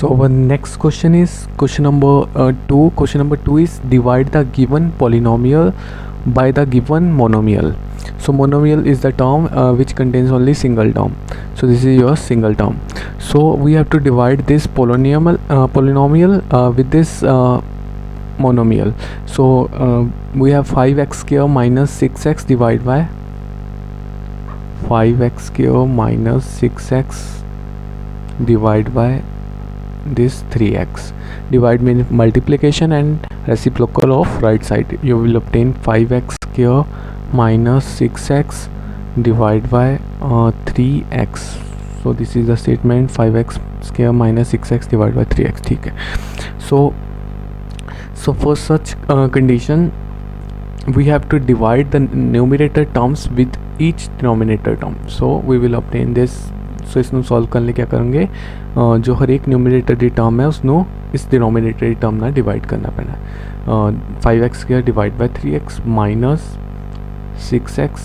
So our next question is question number 2. Question number 2 is divide the given polynomial by the given monomial. So monomial is the term which contains only single term. So this is your single term. So we have to divide this polynomial with this monomial. So we have 5x square minus 6x divided by 5x square minus 6x divided by this 3x. Divide means multiplication and reciprocal of right side. You will obtain 5x square minus 6x divided by 3x. So this is the statement, 5x square minus 6x divided by 3x. ठीक है. So for such condition we have to divide the numerator terms with each denominator term. So we will obtain this. So इसनों solve करने क्या करेंगे, जो हर एक numerator the term है उसनों इस डिनोमिनेटर दी टर्म ना डिवाइड करना पैना. 5x square divide by 3x minus 6x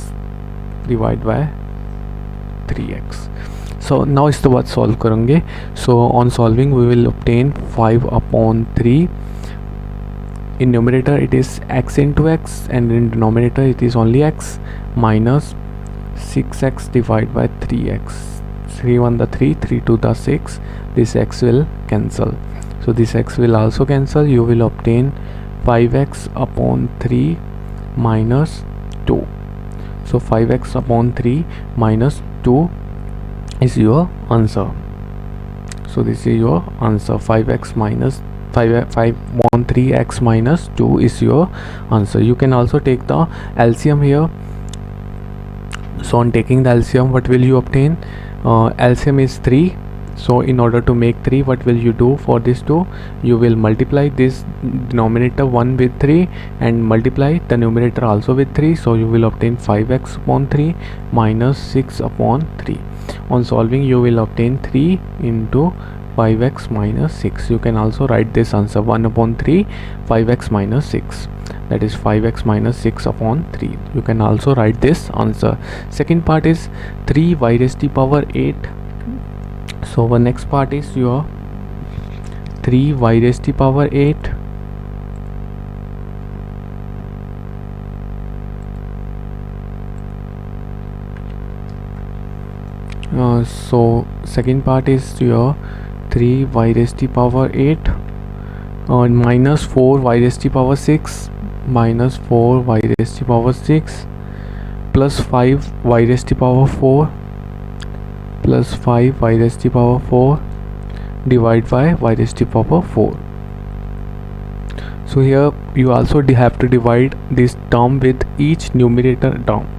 divide by 3x. So now इस तो बाद सॉल्व करेंगे. So on solving we will obtain 5/3. in numerator it is x into x and in denominator it is only x minus 6x divided by 3x. 3 1 the 3, 3 2 the 6. This x will cancel, so this x will also cancel. You will obtain 5x upon 3 minus 2. So 5x upon 3 minus 2 is your answer. So this is your answer. 5x minus 5/3x minus 2 is your answer. You can also take the LCM here. So on taking the LCM, what will you obtain? LCM is 3. So in order to make 3, what will you do for this 2? You will multiply this denominator 1 with 3 and multiply the numerator also with 3. So you will obtain 5x upon 3 minus 6 upon 3. On solving you will obtain 3 into 5x minus 6. You can also write this answer 1/3 5x minus 6, that is 5x minus 6 upon 3. You can also write this answer. Second part is 3y raised to power 8. So our next part is your 3y raised to power 8. So second part is your 3y raised to power 8 minus 4y raised to power 6 minus 4y raised to power 6 plus 5y raised to power 4 plus 5y raised to power 4 divided by y raised to power 4. So here you also have to divide this term with each numerator term.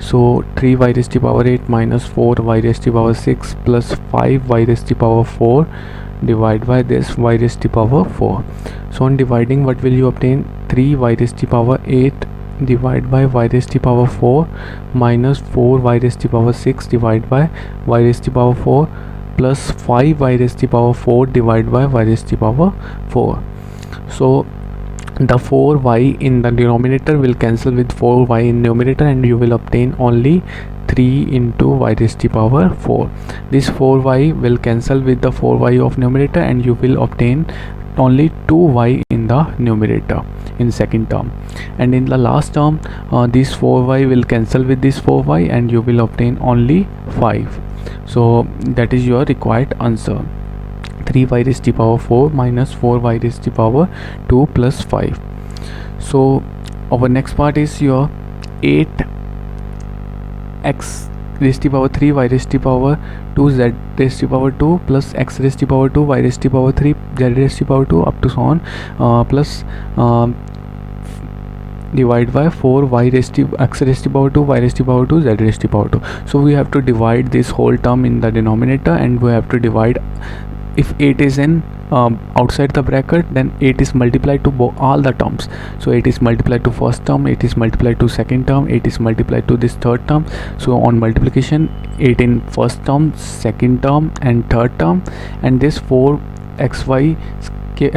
So 3y raised to power 8 minus 4y raised to power 6 plus 5y raised to power 4 divided by this y raised to power 4. So on dividing, what will you obtain? 3y raised to power 8 divided by y raised to power 4 minus 4y raised to power 6 divided by y raised to power 4 plus 5y raised to power 4 divided by y raised to power 4. So the 4y in the denominator will cancel with 4y in numerator and you will obtain only 3 into y raised to power 4. This 4y will cancel with the 4y of numerator and you will obtain only 2y in the numerator in second term. And in the last term this 4y will cancel with this 4y and you will obtain only 5. So that is your required answer. 3y raised to power 4 minus 4y raised to power 2 plus 5. So our next part is your 8x raised to power 3 y raised to power 2 z raised to power 2 plus x raised to power 2 y raised to power 3 z raised to power 2 up to so on plus divided by 4y raised to x raised to power 2 y raised to power 2 z raised to power 2. So we have to divide this whole term in the denominator and we have to divide. If 8 is in outside the bracket, then 8 is multiplied to all the terms. So 8 is multiplied to first term, 8 is multiplied to second term, 8 is multiplied to this third term. So on multiplication, 8 in first term, second term and third term, and this 4xy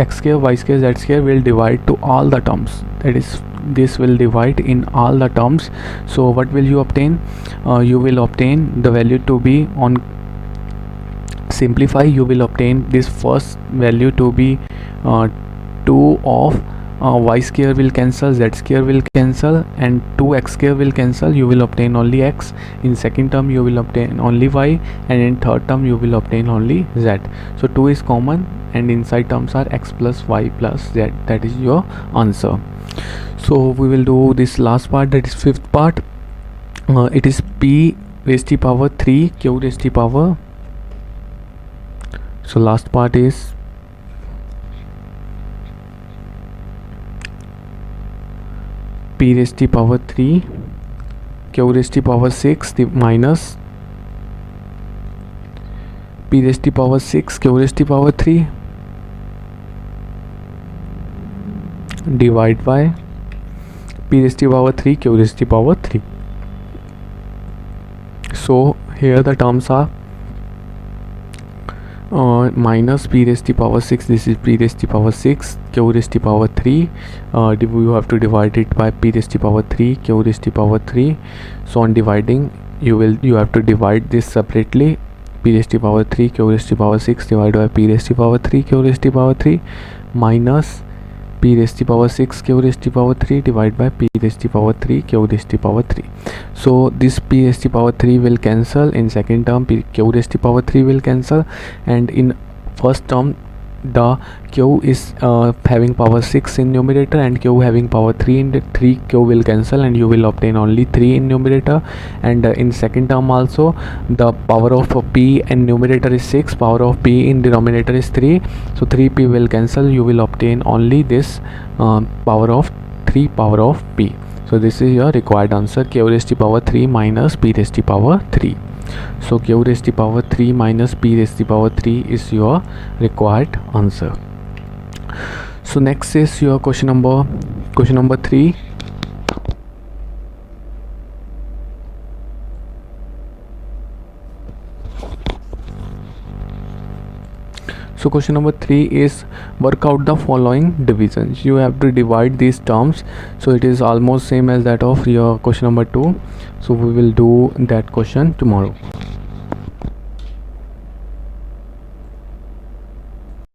x square y square z square will divide to all the terms. That is, this will divide in all the terms. So what will you obtain? You will obtain the value to be on simplify, you will obtain this first value to be 2 of y square will cancel, z square will cancel, and 2x square will cancel. You will obtain only x. In second term you will obtain only y, and in third term you will obtain only z. So 2 is common, and inside terms are x plus y plus z. That is your answer. So we will do this last part, that is fifth part. It is p raised to power 3 q raised to power. So last part is p raised to power 3 q raised to power 6 minus p raised to power 6 q raised to power 3 divide by p raised to power 3 q raised to power 3. So here the terms are minus p raised to power 6, this is p raised to power 6 q raised to power 3, you have to divide it by p raised to power 3 q raised to power 3. So on dividing, you have to divide this separately. P raised to power 3 q raised to power 6 divided by p raised to power 3 q raised to power 3 minus p raised to power 6 q raised to power 3 divided by p raised to power 3 q raised to power 3. So this p raised to power 3 will cancel. In second term q raised to power 3 will cancel, and in first term the q is having power 6 in numerator and q having power 3 in the 3 q will cancel, and you will obtain only 3 in numerator. And in second term also the power of p in numerator is 6, power of p in denominator is 3, so 3p will cancel. You will obtain only this power of 3 power of p. So this is your required answer, q raised to power 3 minus p raised to power 3. So q raised to power 3 minus p raised to power 3 is your required answer. So next is your question number 3. So question number 3 is work out the following divisions. You have to divide these terms, so it is almost same as that of your question number 2. So we will do that question tomorrow.